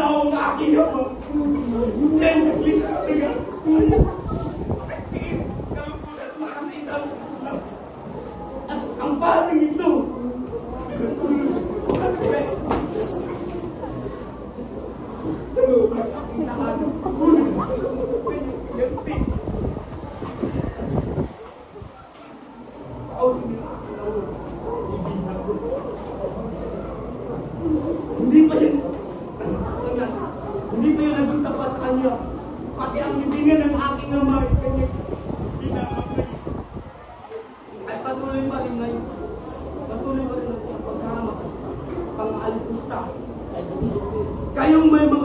tao ang aking ama. Hindi, naglikariga. Nagtiis, kalukulan para sa isang at ang paring ito. Hindi pa yun naging sapat sa kanya. Pati ang libingan ng aking ama ay kanya ginamagay. Ay patuloy pa rin ngayon. Patuloy pa rin ang pagkahamak, pang-alipusta. Kayong may mga